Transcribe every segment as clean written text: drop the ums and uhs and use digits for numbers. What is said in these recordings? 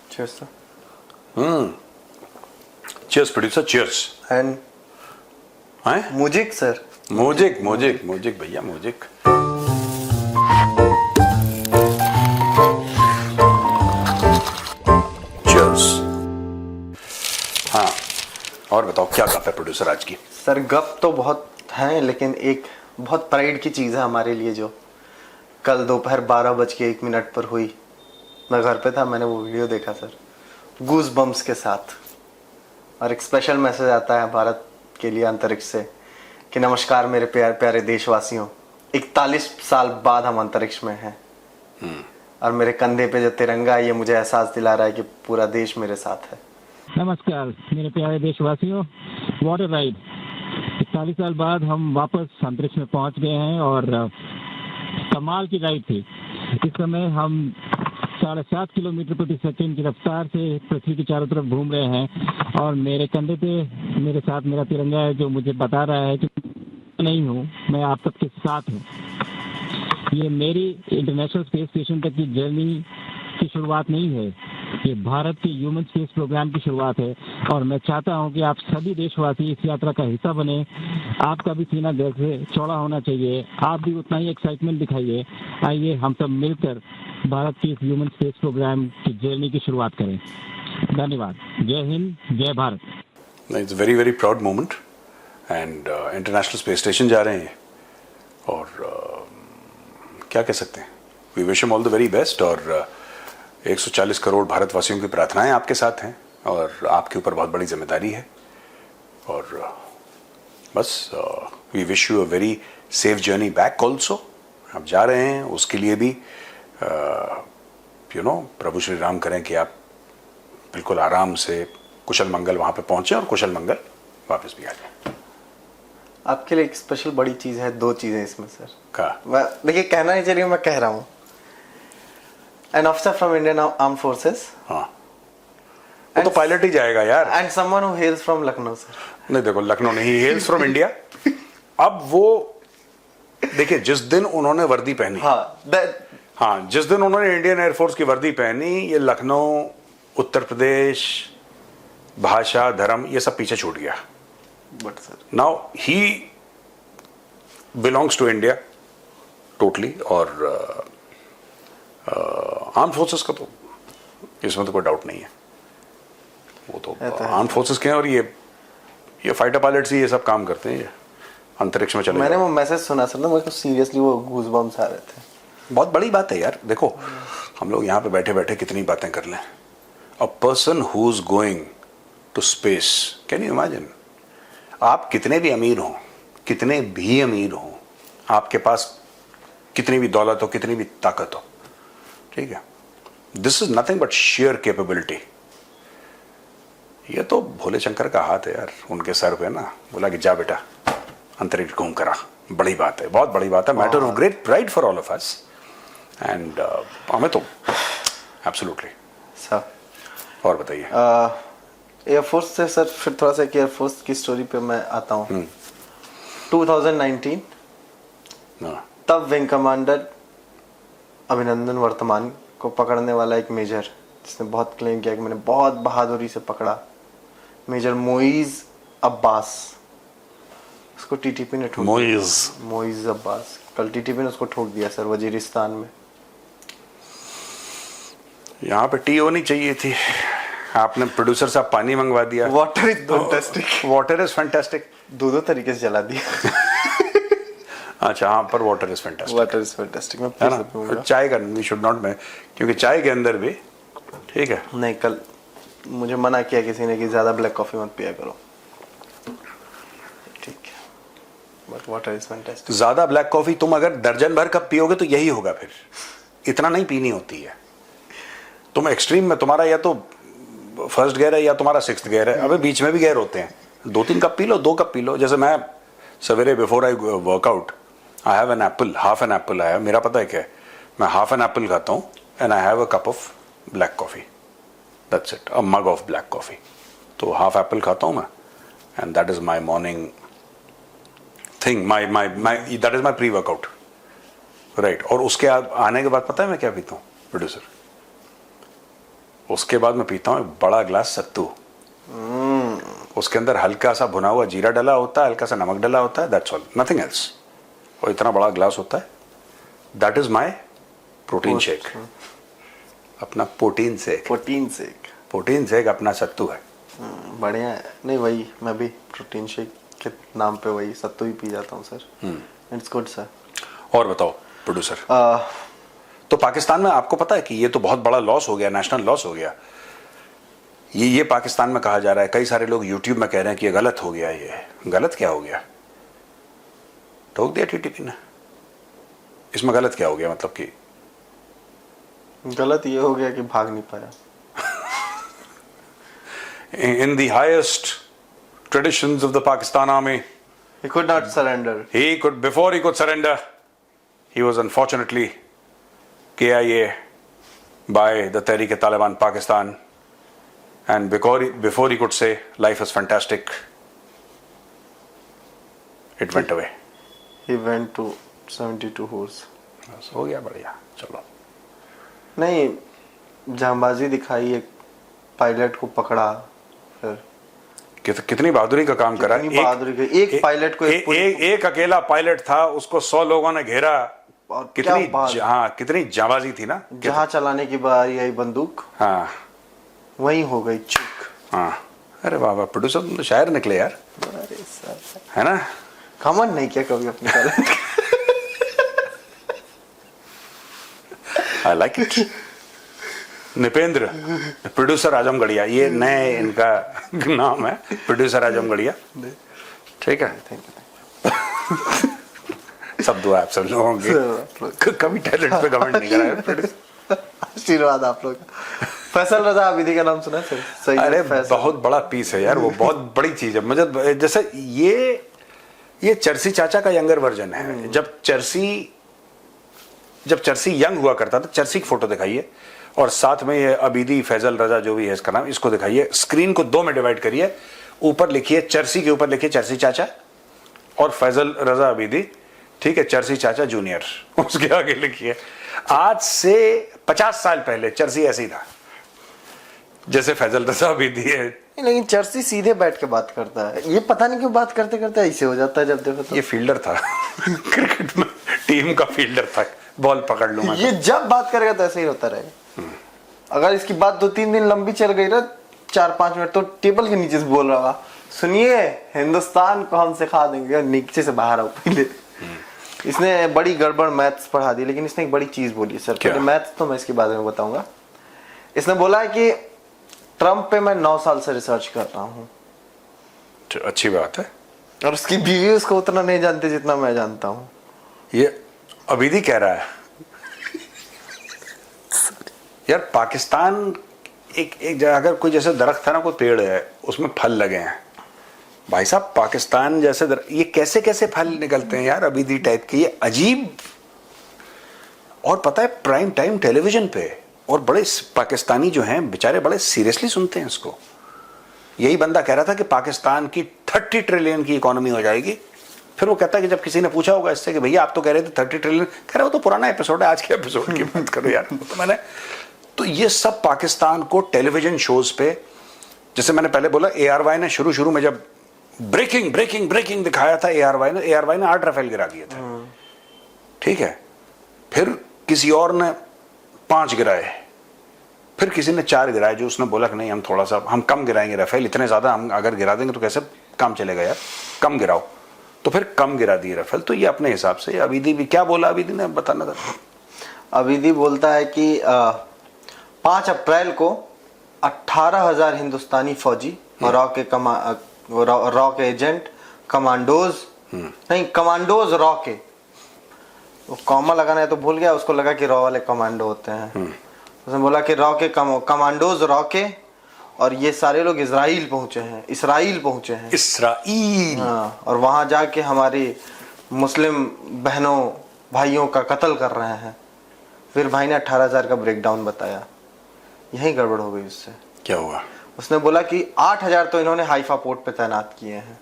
Cheers, sir. Cheers, producer. Cheers. And हैं? Mujik, sir. Mosaic भैया mosaic. Cheers. हाँ, और बताओ क्या गप है प्रोड्यूसर आज की? सर गप तो बहुत हैं, लेकिन एक बहुत प्राइड की चीज़ है हमारे लिए जो कल दोपहर 12:01 पर हुई. मैं घर पे था, मैंने वो वीडियो देखा सर, गूज बम्स के साथ, और एक स्पेशल मैसेज आता है भारत के लिए अंतरिक्ष से कि नमस्कार मेरे प्यारे प्यारे देशवासियों, 41 साल बाद हम अंतरिक्ष में हैं. और मेरे कंधे पे जो तिरंगा है, ये मुझे एहसास दिला रहा है कि पूरा देश मेरे साथ है. नमस्कार मेरे प्यारे देशवासियों, व्हाट अ राइड. 41 साल बाद हम वापस अंतरिक्ष में पहुंच गए हैं और कमाल की राइड थी. इस समय हम 7.5 किलोमीटर प्रति सेकंड की रफ्तार से पृथ्वी के चारों तरफ घूम रहे हैं और मेरे कंधे पे मेरे साथ मेरा तिरंगा है जो मुझे बता रहा है कि नहीं हूँ, मैं आप सबके साथ हूँ. ये मेरी इंटरनेशनल स्पेस स्टेशन तक की जर्नी की शुरुआत नहीं है, ये भारत के ह्यूमन स्पेस प्रोग्राम की शुरुआत है. और मैं चाहता हूं कि आप सभी देशवासी इस यात्रा का हिस्सा बने. आपका भी सीना दिल से चौड़ा होना चाहिए, आप भी उतना ही एक्साइटमेंट दिखाइए. आइए हम सब मिलकर भारत के इस ह्यूमन स्पेस प्रोग्राम की जर्नी की शुरुआत करें. धन्यवाद. जय हिंद, जय Bharat. It's very very proud moment and international space station जा रहे हैं और क्या कह सकते हैं, we wish him all the very best. और 140 करोड़ भारतवासियों की प्रार्थनाएं आपके साथ हैं और आपके ऊपर बहुत बड़ी जिम्मेदारी है. और बस we wish you a very safe journey back also. आप जा रहे हैं उसके लिए भी प्रभु श्री राम करें कि आप बिल्कुल आराम से कुशल मंगल वहां पे पहुंचे और कुशल मंगल वापस भी आ जाए. आपके लिए एक स्पेशल बड़ी चीज़ है, 2 चीज़ें इसमें सर. का देखिए, कहना नहीं चाहिए, मैं कह रहा हूँ. An officer from Indian Armed Forces. हाँ, वो तो पायलट ही जाएगा यार. And someone who hails from Lucknow, sir. नहीं, देखो लखनऊ नहीं, हेल्स फ्रॉम इंडिया. अब वो देखिए, जिस दिन उन्होंने वर्दी पहनी, हाँ जिस दिन उन्होंने इंडियन एयरफोर्स की वर्दी पहनी, ये लखनऊ, उत्तर प्रदेश, भाषा, धर्म, ये सब पीछे छूट गया. But sir, now he belongs to India totally. और आर्म फोर्सेस का तो इसमें तो कोई डाउट नहीं है, वो तो आर्म फोर्सेस के हैं. और ये फाइटर पायलट्स ही ये सब काम करते हैं, ये अंतरिक्ष में चले. मैंने वो मैसेज सुना सर ना, मेरे को सीरियसली वो गूज बम्स आ रहे थे. बहुत बड़ी बात है यार. देखो, हम लोग यहाँ पे बैठे बैठे कितनी बातें कर लें. A person who is going to space, can you imagine? आप कितने भी अमीर हों, कितने भी अमीर हों, आपके पास कितनी भी दौलत हो, कितनी भी ताकत हो, ठीक है, this is nothing but share capability. ये तो भोले शंकर का हाथ है यार उनके सर पे ना, बोला कि जा बेटा अंतरिक्ष घूम कर आ. बड़ी बात है, बहुत बड़ी बात है. Matter of great pride for all of us. And हमें तो एब्सोल्युटली सर. और बताइए. एयरफोर्स से सर फिर थोड़ा सा एयरफोर्स की स्टोरी पे मैं आता हूँ. 2019 तब विंग कमांडर अभिनंदन वर्तमान को पकड़ने वाला एक मेजर, जिसने बहुत क्लेम किया कि मैंने बहुत बहादुरी से पकड़ा, मेजर मोइज अब्बास, उसको टीटीपी ने ठोक दिया. मोइज अब्बास, कल टीटीपी ने उसको ठोक दिया सर, वजीरिस्तान में. यहाँ पे टी होनी चाहिए थी. आपने प्रोड्यूसर साहब पानी मंगवा दिया. Water is fantastic. Water is fantastic. 2 तरीके से जला दिया. अच्छा, हाँ, पर water is fantastic. Water is fantastic. मैं है ना. चाय का वी शुड नॉट, में क्योंकि चाय के अंदर भी ठीक है. नहीं, कल मुझे मना किया किसी ने कि ज्यादा ब्लैक कॉफी मत पिया करो. ठीक है, बट वाटर इज फैंटास्टिक. ज्यादा ब्लैक कॉफी तुम अगर दर्जन भर कप पियोगे तो यही होगा. फिर इतना नहीं पीनी होती है. तुम एक्सट्रीम में, तुम्हारा या तो फर्स्ट गियर है या तुम्हारा 6th गियर है. अबे बीच में भी गियर होते हैं. 2-3 cup P low, 2 cup P low. जैसे मैं सवेरे before I workout, I have an apple, half an apple. है मेरा, पता है क्या है, मैं हाफ एन एप्पल खाता हूँ and I have a cup of black coffee. That's it, a mug of black coffee. तो हाफ एप्पल खाता हूँ मैं and that is my morning thing, that is my pre workout. Right. और उसके आने के बाद पता है मैं क्या पीता हूँ? प्रोड्यूसर, उसके बाद मैं पीता हूँ एक बड़ा ग्लास सत्तू, उसके अंदर हल्का सा भुना हुआ जीरा डला होता है, हल्का सा नमक डला होता है, दैट्स ऑल, नथिंग एल्स। और इतना बड़ा ग्लास होता है, that is my protein shake, अपना प्रोटीन शेक। प्रोटीन शेक अपना सत्तू है। बढ़िया है। नहीं वही मैं भी प्रोटीन शेक के नाम पे वही सत्तू ही पी जाता हूँ सर। It's good sir. और बताओ प्रोड्यूसर, तो पाकिस्तान में आपको पता है कि ये तो बहुत बड़ा लॉस हो गया, नेशनल लॉस हो गया। ये पाकिस्तान में कहा जा रहा है, कई सारे लोग यूट्यूब में कह रहे हैं कि ये गलत हो गया। ये गलत क्या हो गया? ठोक दिया टीटीपी ने। इसमें गलत क्या हो गया? मतलब कि गलत ये हो गया कि भाग नहीं पाया। in the highest traditions of the Pakistan army, He could not surrender. before he could surrender, he was unfortunately KIA by the Tehreek-e-Taliban Pakistan, and before he could say life is fantastic, it went away. He went to 72 horse. बस हो गया, बढ़िया, चलो। नहीं जांबाजी दिखाई, एक pilot को पकड़ा, फिर कितनी बहादुरी का काम करा। एक पायलट को एक अकेला पायलट था, उसको 100 लोगों ने घेरा। और कितनी जाबाजी थी ना। जहां चलाने की बारी आई बंदूक, हाँ वही हो गई चुक। हाँ, अरे वाह वाह प्रोड्यूसर, तुम तो शायर निकले यार। अरे सर, है ना? कमेंट नहीं किया कभी अपने talent. I like it. Nipendra, producer Azamgarhiya, ये नए इनका नाम है, प्रोड्यूसर आजमगढ़िया। ठीक है, सब दुआ आप सब लोगों की। कभी टैलेंट पे कमेंट नहीं करा। आशीर्वाद आप लोग का। फैसल रजा आबिदी का नाम सुना है सही? अरे बहुत बड़ा पीस है यार वो, बहुत बड़ी चीज है। मुझे जैसे ये चर्सी चाचा का यंगर वर्जन है। जब चर्सी यंग हुआ करता था, चर्सी की फोटो दिखाइए और साथ में ये अबीदी फैजल रजा जो भी है इसका नाम, इसको दिखाइए। स्क्रीन को 2 में डिवाइड करिए, ऊपर लिखिए चर्सी के ऊपर लिखिए चर्सी चाचा और फैजल रजा अबीदी, ठीक है, चर्सी चाचा जूनियर, उसके आगे लिखिए। आज से 50 साल पहले चर्सी ऐसे ही था जैसे फैजल रजा अबीदी है। लेकिन चर्सी सीधे बैठ के बात करता है, ये पता नहीं क्यों बात करते करते ऐसे हो जाता है जब देखो तो। ये फील्डर था क्रिकेट में, टीम का फील्डर था, बॉल पकड़ लूंगा। ये जब बात करेगा तो ऐसे ही होता रहेगा। अगर इसकी बात 2-3 दिन लंबी चल गई ना, 4-5 मिनट, तो टेबल के नीचे से बोल रहा होगा, सुनिए हिंदुस्तान को हम सिखा देंगे, नीचे से बाहर आओ पहले। इसने बड़ी गड़बड़ मैथ्स पढ़ा दी, लेकिन इसने एक बड़ी चीज बोली सर। पहले मैथ्स तो मैं इसके बारे में बताऊंगा। इसने बोला है कि ट्रम्प पे मैं 9 साल से रिसर्च कर रहा हूँ। अच्छी बात है। और उसकी बीवी उसको उतना नहीं जानती जितना मैं जानता हूँ। ये अबीदी कह रहा है यार, पाकिस्तान एक जगह, अगर कोई जैसे दरख्त है ना, कोई पेड़ है, उसमें फल लगे हैं, भाई साहब पाकिस्तान जैसे ये कैसे कैसे फल निकलते हैं यार अबीदी टाइप के, ये अजीब। और पता है प्राइम टाइम टेलीविजन पे, और बड़े पाकिस्तानी जो हैं बेचारे बड़े सीरियसली सुनते हैं इसको। यही बंदा कह रहा था कि पाकिस्तान की 30 ट्रिलियन की इकोनॉमी हो जाएगी। फिर वो कहता है कि जब किसी ने पूछा होगा इससे कि भैया आप तो कह रहे थे 30 ट्रिलियन, कह रहे हो तो पुराना एपिसोड है, आज के एपिसोड की बात करो यार। तो ये सब पाकिस्तान को टेलीविजन शोज पे, जैसे मैंने पहले बोला, ARY ने शुरू में जब ब्रेकिंग दिखाया था, ARY ने 8 राफेल गिरा दिए थे, ठीक है। फिर किसी और ने 5 गिराए, फिर किसी ने 4 गिराए, जो उसने बोला कि नहीं हम कम गिराएंगे राफेल, इतने ज्यादा हम अगर गिरा देंगे तो कैसे काम चलेगा यार, कम गिराओ। तो फिर कम गिरा दिए राफेल। तो ये अपने हिसाब से। अबीदी भी क्या बोला, अबीदी ने बताना था। अबीदी बोलता है कि 5 अप्रैल को 18,000 हिंदुस्तानी फौजी और रॉ के एजेंट, कमांडोज नहीं, कमांडोज रॉ के, वो कॉमा लगाना है तो भूल गया, उसको लगा कि रॉ वाले कमांडो होते हैं। उसने बोला कि रॉ के कमांडोज रॉ के, और ये सारे लोग इसराइल पहुंचे हैं। हाँ, और वहां जाके हमारी मुस्लिम बहनों भाइयों का कत्ल कर रहे हैं। फिर भाई ने 18,000 का ब्रेकडाउन बताया। यही गड़बड़ हो गई उससे। क्या हुआ? उसने बोला कि 8,000 तो इन्होंने हाइफा पोर्ट पे तैनात किए हैं,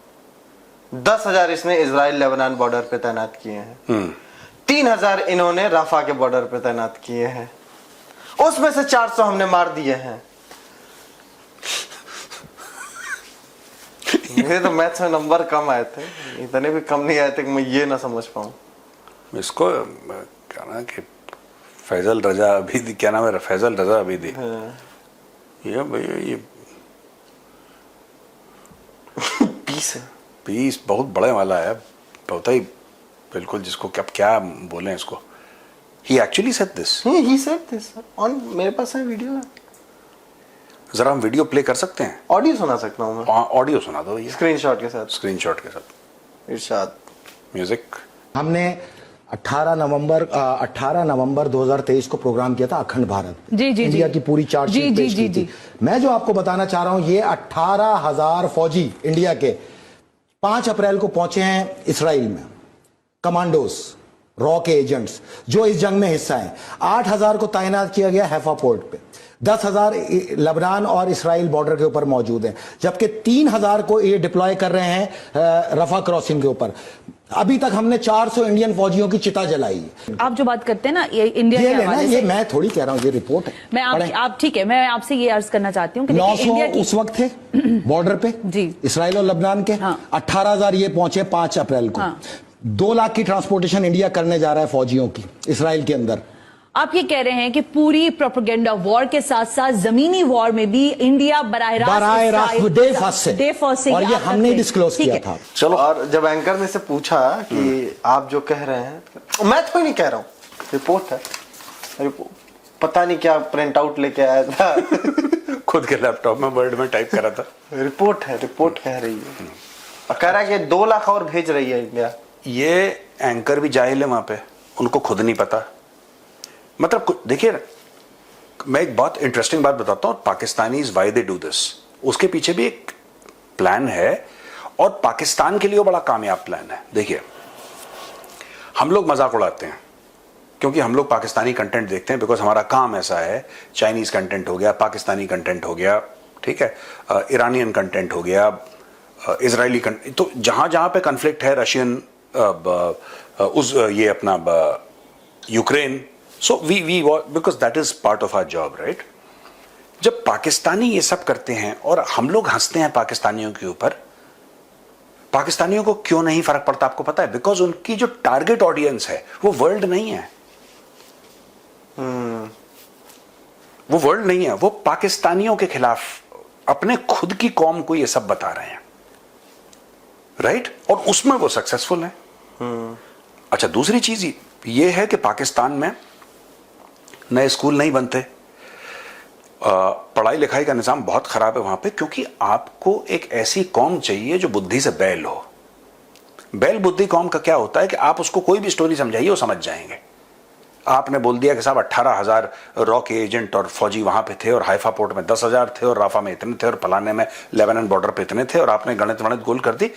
10,000 इसने इजराइल लेबनान बॉर्डर पे तैनात किए हैं, 3,000 इन्होंने राफा के बॉर्डर पे तैनात किए हैं, उसमें से 400 हमने मार दिए हैं। मेरे तो मैथ्स में नंबर कम आए थे, इतने भी कम नहीं आए थे कि मैं ये ना समझ पाऊं। इसको क्या ना कि फैजल रजा अबीदी, क्या नाम है, फैजल रजा अबीदी। ये भैया ये पीस है, पीस बहुत बड़े वाला है, बहुत ही बिल्कुल, जिसको क्या बोले इसको। He actually said this. he said this on, मेरे पास है वीडियो है। जरा हम वीडियो प्ले कर सकते हैं? ऑडियो सुना सकता हूँ मैं। ऑडियो सुना दो भैया, स्क्रीनशॉट के साथ। स्क्रीनशॉट के साथ। इरशाद। म्यूजिक। हमने 18 नवंबर 2023 को प्रोग्राम किया था अखंड भारत। जी इंडिया की पूरी चार्जशीट पेश की थी। मैं जो आपको बताना चाह रहा हूं, ये 18,000 फौजी इंडिया के 5 अप्रैल को पहुंचे हैं इसराइल में, कमांडोज, रॉ के एजेंट्स जो इस जंग में हिस्सा हैं। 8,000 को तैनात किया गया हैफा पोर्ट पे, 10,000 लेबनान और इसराइल बॉर्डर के ऊपर मौजूद हैं, जबकि 3,000 को ये डिप्लॉय कर रहे हैं रफा क्रॉसिंग के ऊपर। अभी तक हमने 400 इंडियन फौजियों की चिता जलाई है। आप जो बात करते हैं ना, ये इंडिया के हवाले से, ये मैं थोड़ी कह रहा हूँ, ये रिपोर्ट है। मैं आप ठीक है, मैं आपसे ये अर्ज करना चाहती हूँ कि 900 उस वक्त थे बॉर्डर पे जी, इसराइल और लेबनान के। हाँ। 18,000 ये पहुंचे 5 अप्रैल को। हाँ। 2 लाख की ट्रांसपोर्टेशन इंडिया करने जा रहा है फौजियों की इसराइल के अंदर। आप ये कह रहे हैं कि पूरी प्रोपेगेंडा वॉर के साथ साथ जमीनी वॉर में भी इंडिया बराह रास्त डे फर्स्ट से, और ये हमने डिस्क्लोज किया था। चलो, और जब एंकर ने से पूछा कि आप जो कह रहे हैं, मैं तो नहीं कह रहा हूँ, रिपोर्ट है, पता नहीं क्या प्रिंट आउट लेके आया था खुद के लैपटॉप में वर्ड में टाइप करा था। रिपोर्ट है, रिपोर्ट कह रही है, और कह रहा है कि 2 लाख और भेज रही है इंडिया। ये एंकर भी जाहिल है वहां पे, उनको खुद नहीं पता। मतलब देखिए, मैं एक बहुत इंटरेस्टिंग बात बताता हूं, Pakistanis why they do this, उसके पीछे भी एक प्लान है, और पाकिस्तान के लिए वो बड़ा कामयाब प्लान है। देखिए, हम लोग मजाक उड़ाते हैं क्योंकि हम लोग पाकिस्तानी कंटेंट देखते हैं, बिकॉज हमारा काम ऐसा है। चाइनीज कंटेंट हो गया, पाकिस्तानी कंटेंट हो गया, ठीक है, ईरानियन कंटेंट हो गया, इजरायली कंटेंट, तो जहां जहां पे कन्फ्लिक्ट है, रशियन, ये अपना Ukraine, so we because that is part of our job, right. जब पाकिस्तानी ये सब करते हैं और हम लोग हंसते हैं पाकिस्तानियों के ऊपर, पाकिस्तानियों को क्यों नहीं फर्क पड़ता आपको पता है? बिकॉज उनकी जो टारगेट ऑडियंस है वो वर्ल्ड नहीं है। वो वर्ल्ड नहीं है, वो पाकिस्तानियों के खिलाफ अपने खुद की कौम को ये सब बता रहे हैं, राइट, और उसमें वो सक्सेसफुल है। अच्छा, दूसरी चीज ये है कि पाकिस्तान में नए स्कूल नहीं बनते, पढ़ाई लिखाई का निजाम बहुत खराब है वहां पे, क्योंकि आपको एक ऐसी कौम चाहिए जो बुद्धि से बैल हो। बैल बुद्धि कौम का क्या होता है कि आप उसको कोई भी स्टोरी समझाइए वो समझ जाएंगे। आपने बोल दिया कि साहब 18,000 रॉ के एजेंट और फौजी वहां पे थे, और हाइफा पोर्ट में 10,000 थे, और राफा में इतने थे, और फलाने में लेबनान बॉर्डर पे इतने थे, और आपने गणित वणित गोल कर दी।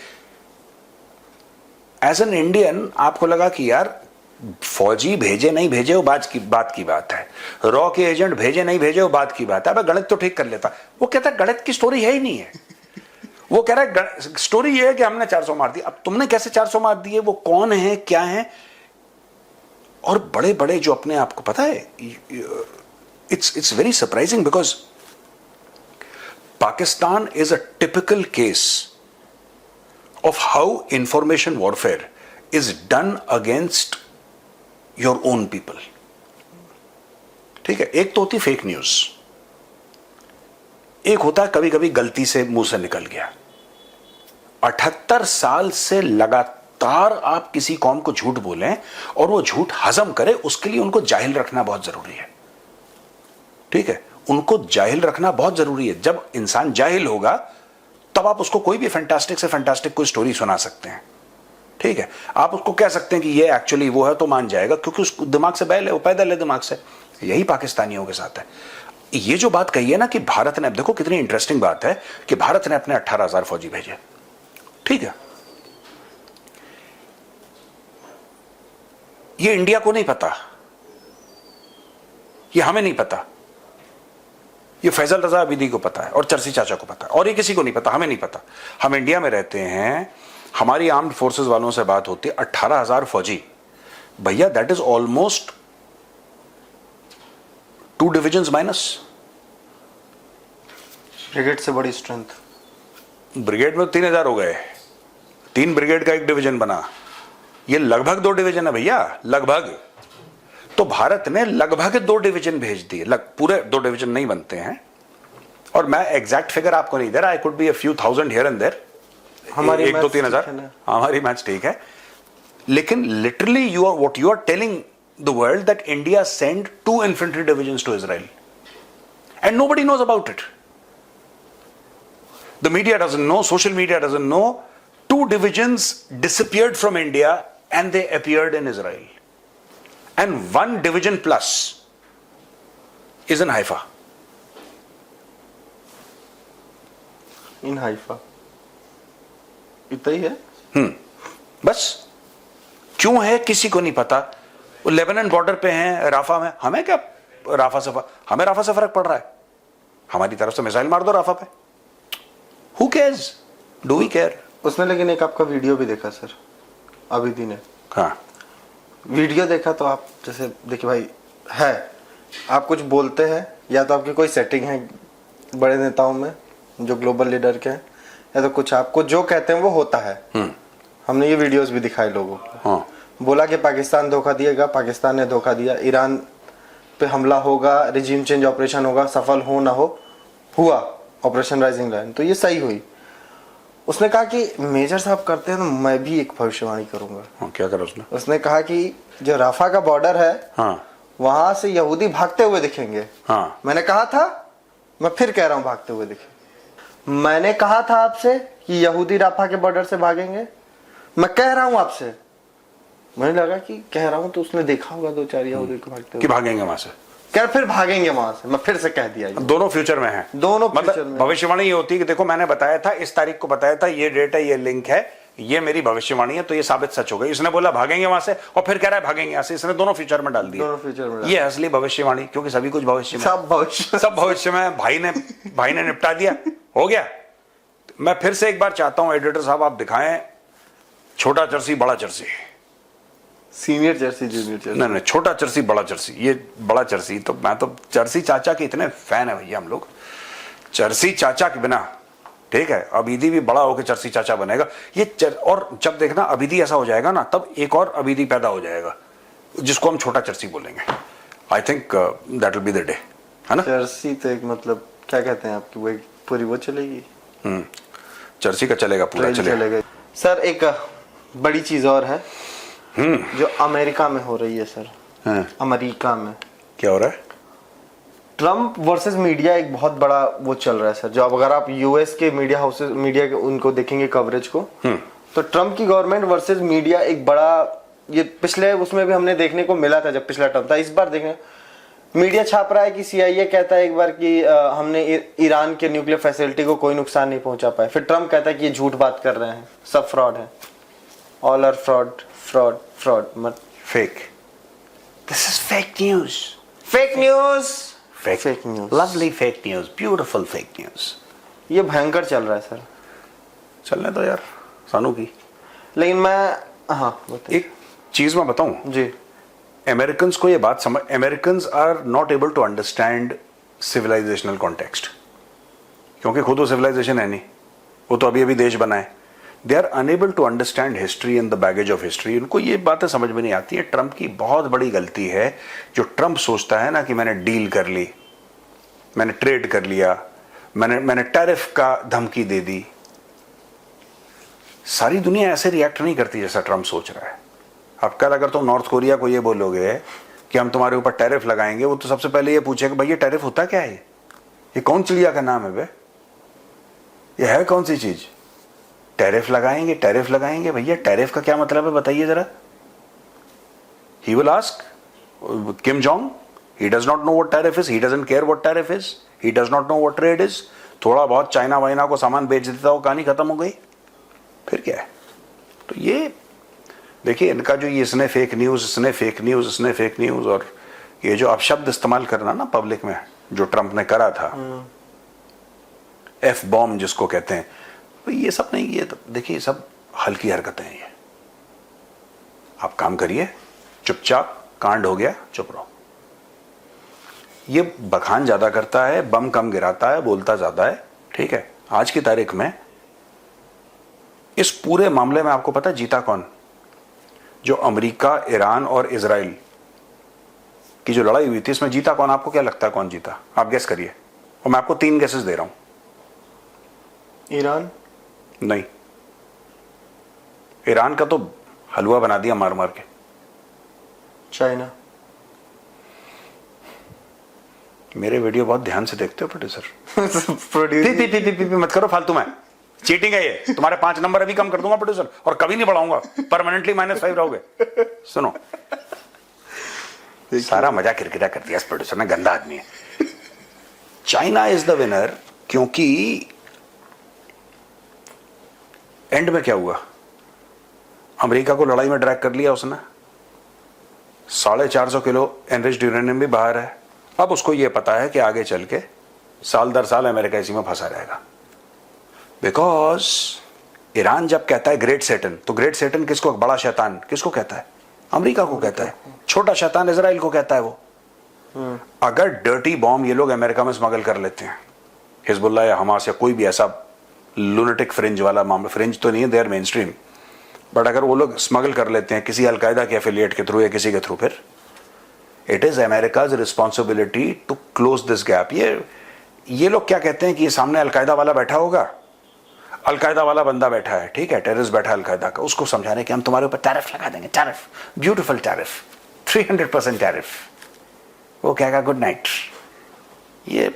एज एन इंडियन आपको लगा कि यार फौजी भेजे नहीं भेजे वो बात की बात है, रॉ के एजेंट भेजे नहीं भेजे वो बात की बात है, अब गणित तो ठीक कर लेता। वो कहता है गणित की स्टोरी है ही नहीं है। वो कह रहा है स्टोरी ये है कि हमने 400 मार दिए। अब तुमने कैसे 400 मार दिए, वो कौन है, क्या है? और बड़े बड़े जो अपने आप को पता है, it's very surprising, because Pakistan is a typical case of how information warfare is done against your own people. ठीक है, एक तो होती फेक न्यूज, एक होता है कभी कभी गलती से मुंह से निकल गया। 78 साल से लगातार आप किसी कौम को झूठ बोलें और वो झूठ हजम करे, उसके लिए उनको जाहिल रखना बहुत जरूरी है। ठीक है, उनको जाहिल रखना बहुत जरूरी है। जब इंसान जाहिल होगा तब आप उसको कोई भी फैंटास्टिक से फैंटास्टिक कोई स्टोरी सुना सकते हैं। ठीक है, आप उसको कह सकते हैं कि ये एक्चुअली वो है, तो मान जाएगा, क्योंकि उसको दिमाग से बैल है, वो पैदल है दिमाग से। यही पाकिस्तानियों के साथ है। ये जो बात कही है ना कि भारत ने, अब देखो कितनी इंटरेस्टिंग बात है कि भारत ने अपने 18,000 फौजी भेजे। ठीक है, ये इंडिया को नहीं पता, ये हमें नहीं पता, ये फैजल रजा अबीदी को पता है और चरसी चाचा को पता है, और ये किसी को नहीं पता, हमें नहीं पता। हम इंडिया में रहते हैं, हमारी आर्म्ड फोर्सेस वालों से बात होती है, 18,000 फौजी, भैया that is almost 2 divisions minus. Brigade से बड़ी स्ट्रेंथ। ब्रिगेड में 3000 हो गए, 3 ब्रिगेड का 1 डिवीजन बना, ये लगभग 2 डिवीजन है भैया, लगभग। तो भारत ने लगभग 2 डिवीजन भेज दिए, पूरे 2 डिवीजन नहीं बनते हैं। और मैं एग्जैक्ट फिगर आपको नहीं दे रहा, I could be a few thousand here and there, हमारी 1-2-3 हजार, हमारी मैच ठीक है, लेकिन literally you are what you are telling the world that India send 2 infantry divisions to Israel and nobody knows about it. The media doesn't know, social media doesn't know. 2 divisions disappeared from India and they appeared in Israel. And 1 division plus is in Haifa. In Haifa इतना ही है। बस क्यों है किसी को नहीं पता। वो लेबनान बॉर्डर पे हैं, राफा में, हमें क्या हमें राफा से फर्क पड़ रहा है? हमारी तरफ से मिसाइल मार दो राफा पे, Who cares? Do we care? उसने लेकिन एक आपका वीडियो भी देखा सर, अभिदी ने। हाँ, वीडियो देखा तो आप जैसे देखिए भाई, है आप कुछ बोलते हैं या तो आपकी कोई सेटिंग है बड़े नेताओं में जो ग्लोबल लीडर के हैं, या तो कुछ आपको जो कहते हैं वो होता है। हमने ये वीडियोस भी दिखाए लोगों को। हाँ। बोला कि पाकिस्तान धोखा दिएगा, पाकिस्तान ने धोखा दिया, ईरान पे हमला होगा, रिजीम चेंज ऑपरेशन होगा, सफल हो ना हो, हुआ ऑपरेशन राइजिंग लायन, तो ये सही हुई। उसने कहा कि मेजर साहब करते हैं तो मैं भी एक भविष्यवाणी करूंगा। हाँ, क्या करा उसने? उसने कहा कि जो राफा का बॉर्डर है, हाँ, वहां से यहूदी भागते हुए दिखेंगे। हाँ। मैंने कहा था, मैं फिर कह रहा हूं भागते हुए दिखे। मैंने कहा था आपसे कि यहूदी राफा के बॉर्डर से भागेंगे, मैं कह रहा हूं आपसे। मुझे लगा कि कह रहा हूं तो उसने देखा होगा 2-4 यहूदी को भागते कि हुए, भागेंगे वहां से, क्या फिर भागेंगे वहां से। मैं फिर से कह दिया, दोनों फ्यूचर में है, दोनों फ्यूचर मतलब में। भविष्यवाणी ये होती है कि देखो मैंने बताया था, इस तारीख को बताया था, ये डेट है, ये लिंक है, ये मेरी भविष्यवाणी है, तो ये साबित सच हो गई। इसने बोला भागेंगे वहां से और फिर कह रहा है भागेंगे यहाँ से, इसने दोनों फ्यूचर में डाल दिया, दोनों फ्यूचर में। ये असली भविष्यवाणी, क्योंकि सभी कुछ भविष्य में, सब भविष्य में। भाई ने निपटा दिया, हो गया। मैं फिर से एक बार चाहता हूं एडिटर साहब, आप दिखाएं छोटा चर्सी बड़ा चर्सी, सीनियर जर्सी जूनियर जर्सी, नहीं छोटा चर्सी बड़ा चर्सी, ये बड़ा चर्सी। तो मैं तो चर्सी चाचा के इतने फैन है भैया हम लोग, चर्सी चाचा के बिना, ठीक है, अबीदी भी बड़ा होकर चर्सी चाचा बनेगा ये और जब देखना अबीदी ऐसा हो जाएगा ना, तब एक और अबीदी पैदा हो जाएगा जिसको हम छोटा चर्सी बोलेंगे। I think that will be the day, है ना। चर्सी तो एक मतलब क्या कहते हैं आपकी, वो एक पूरी वो चलेगी, चर्सी का चलेगा, पूरा चलेगा। सर एक बड़ी चीज और है जो अमेरिका में हो रही है सर। अमेरिका में क्या हो रहा है? ट्रम्प वर्सेस मीडिया एक बहुत बड़ा वो चल रहा है सर। जो अब अगर आप यूएस के मीडिया हाउसेस, मीडिया के उनको देखेंगे कवरेज को, तो ट्रम्प की गवर्नमेंट वर्सेस मीडिया एक बड़ा, ये पिछले उसमें भी हमने देखने को मिला था जब पिछला टर्म था। इस बार देखें मीडिया छाप रहा है कि सीआईए कहता है एक बार कि हमने ईरान के न्यूक्लियर फैसिलिटी को कोई नुकसान नहीं पहुंचा पाए। फिर ट्रम्प कहता है कि ये झूठ बात कर रहे हैं, सब फ्रॉड है, all are fraud fraud fraud, मत fake, this is fake news, fake news, fake news, lovely fake news, beautiful fake news. ये भयंकर चल रहा है सर। चलने दो यार सानू की। लेकिन मैं एक चीज मैं बताऊं जी, अमेरिकन्स को ये बात समझ, Americans are not able to understand civilisational context, क्योंकि खुद वो सिविलाइजेशन है नहीं, वो तो अभी अभी देश बना है। They are unable to understand history and the baggage of history. उनको ये बातें समझ में नहीं आती है। ट्रंप की बहुत बड़ी गलती है जो ट्रंप सोचता है ना कि मैंने डील कर ली, मैंने ट्रेड कर लिया, मैंने टैरिफ का धमकी दे दी। सारी दुनिया ऐसे रिएक्ट नहीं करती जैसा ट्रंप सोच रहा है। अब कल अगर तुम नॉर्थ कोरिया को ये बोलोगे कि हम तुम्हारे ऊपर टैरिफ लगाएंगे, वो तो सबसे पहले ये पूछेगा भाई ये टैरिफ होता क्या है, ये कौन चिड़िया का नाम है बे, ये है कौन सी चीज, टैरिफ लगाएंगे, टैरिफ लगाएंगे। भैया टैरिफ का क्या मतलब है बताइए जरा। He will ask Kim Jong, he does not know what tariff is, he doesn't care what tariff is, he does not know what trade is. थोड़ा बहुत चाइना वाइना को सामान बेच देता हो, कहानी खत्म हो गई, फिर क्या है। तो ये देखिए इनका जो ये इसने फेक न्यूज, इसने फेक न्यूज, इसने फेक न्यूज, और ये जो अपशब्द इस्तेमाल करना ना पब्लिक में जो ट्रंप ने करा था, एफ बॉम्ब जिसको कहते हैं, तो ये सब नहीं, ये तो देखिए सब हल्की हरकतें हैं। ये आप काम करिए चुपचाप, कांड हो गया चुप रहो। ये बखान ज्यादा करता है, बम कम गिराता है, बोलता ज्यादा है, ठीक है। आज की तारीख में इस पूरे मामले में आपको पता है जीता कौन? जो अमेरिका, ईरान और इजराइल की जो लड़ाई हुई थी, इसमें जीता कौन? आपको क्या लगता है कौन जीता? आप गेस करिए, और मैं आपको 3 गेसेस दे रहा हूं। ईरान? नहीं, ईरान का तो हलवा बना दिया मार मार के। चाइना? मेरे वीडियो बहुत ध्यान से देखते हो प्रोड्यूसर। प्रोड्यूसर मत करो फालतू में, चीटिंग है ये। तुम्हारे 5 नंबर अभी कम कर दूंगा प्रोड्यूसर, और कभी नहीं बढ़ाऊंगा, परमानेंटली -5 रहोगे। सुनो, सारा मजा किरकिरा कर दिया इस प्रोड्यूसर ने, गंदा आदमी है। चाइना इज द विनर, क्योंकि एंड में क्या हुआ? अमेरिका को लड़ाई में ड्रैग कर लिया उसने, 450 किलो एनरिच्ड यूरेनियम भी बाहर है। अब उसको यह पता है कि आगे चल के साल दर साल अमेरिका इसी में फंसा रहेगा। बिकॉज ईरान जब कहता है ग्रेट सेटन, तो ग्रेट सेटन किसको, बड़ा शैतान किसको कहता है? अमेरिका को कहता है। छोटा शैतान इजराइल को कहता है वो। अगर डर्टी बॉम्ब ये लोग अमेरिका में स्मगल कर लेते हैं, हिजबुल्लाह या हमास या कोई भी ऐसा लुनेटिक फ्रिंज वाला मामला, फ्रिंज तो नहीं है, देयर मेन स्ट्रीम, बट अगर वो लोग स्मगल कर लेते हैं किसी अलकायदा के एफिलिएट के थ्रू या किसी के थ्रू, फिर it is America's responsibility to close this gap. ये लोग क्या कहते हैं कि ये सामने अलकायदा वाला बैठा होगा, अलकायदा वाला बंदा बैठा है, ठीक है, टेररिस्ट बैठा है अलकायदा का, उसको समझाने कि हम तुम्हारे ऊपर टैरिफ लगा देंगे, टैरिफ, ब्यूटीफुल टैरिफ, 300% टैरिफ। वो कहेगा गुड नाइट। ये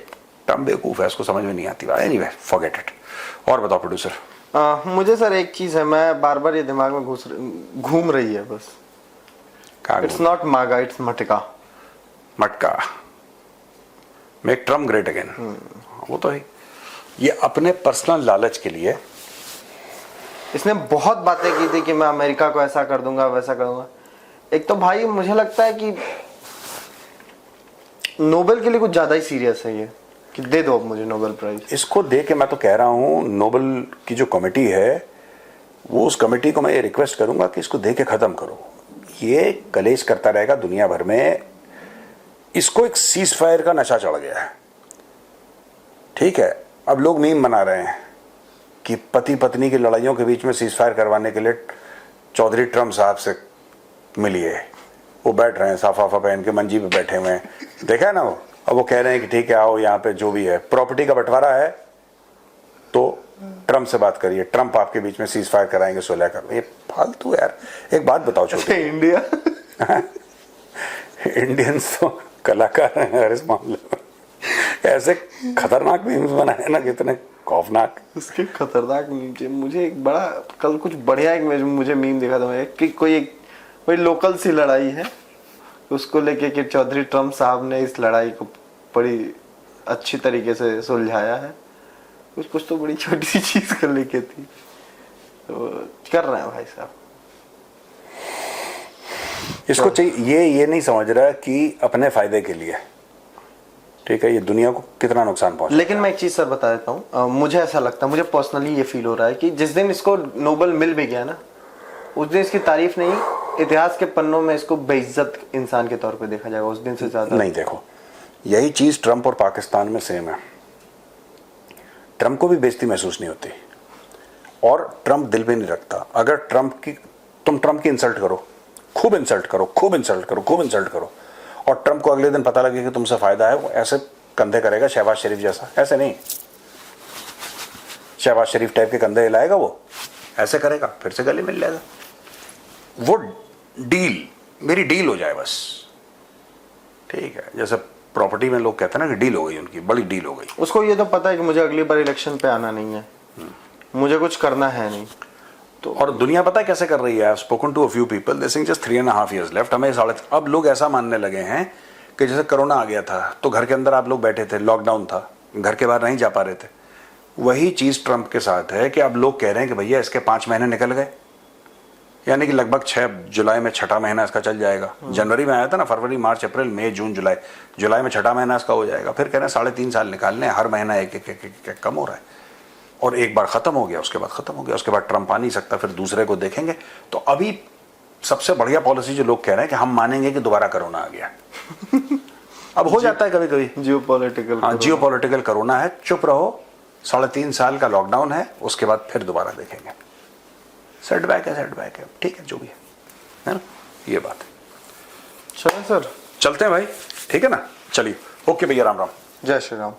टर्म बेवकूफ है, उसको समझ में नहीं आती। Anyway, forget it. और बताओ प्रोड्यूसर। मुझे सर एक चीज है, मैं बार बार ये दिमाग में घूम रही है बस। इट्स नॉट मागा, इट्स मटका। मटका, मेक ट्रम्प ग्रेट अगेन। वो तो है। ये अपने पर्सनल लालच के लिए इसने बहुत बातें की थी कि मैं अमेरिका को ऐसा कर दूंगा, वैसा करूंगा। एक तो भाई मुझे लगता है कि नोबेल के लिए कुछ ज्यादा ही सीरियस है ये, कि दे दो अब मुझे नोबेल प्राइज। इसको दे के मैं तो कह रहा हूं, नोबेल की जो कमेटी है, वो उस कमेटी को मैं ये रिक्वेस्ट करूंगा कि इसको दे के खत्म करो। ये कलेश करता रहेगा दुनिया भर में। इसको एक सीज फायर का नशा चढ़ गया है, ठीक है। अब लोग मीम बना रहे हैं कि पति पत्नी की लड़ाइयों के बीच में सीज फायर करवाने के लिए चौधरी ट्रम्प साहब से मिलिए। वो बैठ रहे हैं साफा पहन के, मंजी पे बैठे हुए हैं, देखा है ना वो। अब वो कह रहे हैं कि ठीक है आओ, यहाँ पे जो भी है प्रॉपर्टी का बंटवारा है तो ट्रम्प से बात करिए, ट्रम्प आपके बीच में सीज फायर कराएंगे, सुलह कर। ये फालतू यार। एक बात बताओ छोटे, इंडिया इंडियंस तो कलाकार हैं इस मामले में। ऐसे खतरनाक मीम्स बनाए ना, कितने खौफनाक। उसके खतरनाक मीम। मुझे एक बड़ा कल कुछ बढ़िया एक मुझे मीम देखा था कि कोई लोकल सी लड़ाई है, उसको लेके कि चौधरी ट्रम्प साहब ने इस लड़ाई को बड़ी अच्छी तरीके से सुलझाया है। कुछ तो बड़ी छोटी सी चीज कर लेके थी, तो कर रहे हैं भाई साहब। इसको चाहिए, ये नहीं समझ रहा कि अपने फायदे के लिए, ठीक है, ये दुनिया को कितना नुकसान पहुंचा। लेकिन मैं एक चीज सर बता देता हूँ, मुझे ऐसा लगता है, मुझे पर्सनली ये फील हो रहा है कि जिस दिन इसको नोबेल मिल भी गया ना, उस दिन इसकी तारीफ नहीं, इतिहास के पन्नों में इसको बेइज्जत इंसान के तौर पे देखा जाएगा उस दिन से ज्यादा। नहीं, देखो यही चीज ट्रम्प और पाकिस्तान में सेम है। ट्रम्प को भी बेइज्जती महसूस नहीं होती, और ट्रम्प दिल भी नहीं रखता। अगर तुम ट्रम्प की इंसल्ट करो, खूब इंसल्ट करो, खूब इंसल्ट करो, खूब इंसल्ट करो, और ट्रम्प को अगले दिन पता लगे कि तुमसे फायदा है, वो ऐसे कंधे करेगा शहबाज शरीफ जैसा। ऐसे नहीं, शहबाज शरीफ टाइप के कंधे हिलाएगा वो, ऐसे करेगा, फिर से गले मिल जाएगा। वो डील, मेरी डील हो जाए बस, ठीक है। जैसे प्रॉपर्टी में लोग कहते हैं ना कि डील हो गई, उनकी बड़ी डील हो गई। उसको ये तो पता है कि मुझे अगली बार इलेक्शन पे आना नहीं है, मुझे कुछ करना है नहीं। तो और दुनिया पता है कैसे कर रही है? I spoken to a few people, they saying just 3.5 years left. हमें अब लोग ऐसा मानने लगे हैं कि जैसे कोरोना आ गया था तो घर के अंदर आप लोग बैठे थे, लॉकडाउन था, घर के बाहर नहीं जा पा रहे थे। वही चीज ट्रम्प के साथ है कि अब लोग कह रहे हैं कि भैया इसके 5 महीने निकल गए, यानी कि लगभग 6 जुलाई में 6ठा महीना इसका चल जाएगा। जनवरी में आया था ना, फरवरी, मार्च, अप्रैल, मई, जून, जुलाई में 6ठा महीना इसका हो जाएगा। फिर कह रहे हैं 3.5 साल निकालने, हर महीना एक कम हो रहा है, और एक बार खत्म हो गया, उसके बाद खत्म हो गया, उसके बाद ट्रम्प आ नहीं सकता, फिर दूसरे को देखेंगे। तो अभी सबसे बढ़िया पॉलिसी जो लोग कह रहे हैं कि हम मानेंगे कि दोबारा कोरोना आ गया। अब हो जाता है कभी कभी, जियो पॉलिटिकल। हाँ जियो पॉलिटिकल कोरोना है, चुप रहो, 3.5 साल का लॉकडाउन है, उसके बाद फिर दोबारा देखेंगे। सेटबैक है, ठीक है जो भी है ना, ये बात है। चलो सर, चलते हैं भाई, ठीक है ना, चलिए, ओके भैया, राम राम। जय श्री राम।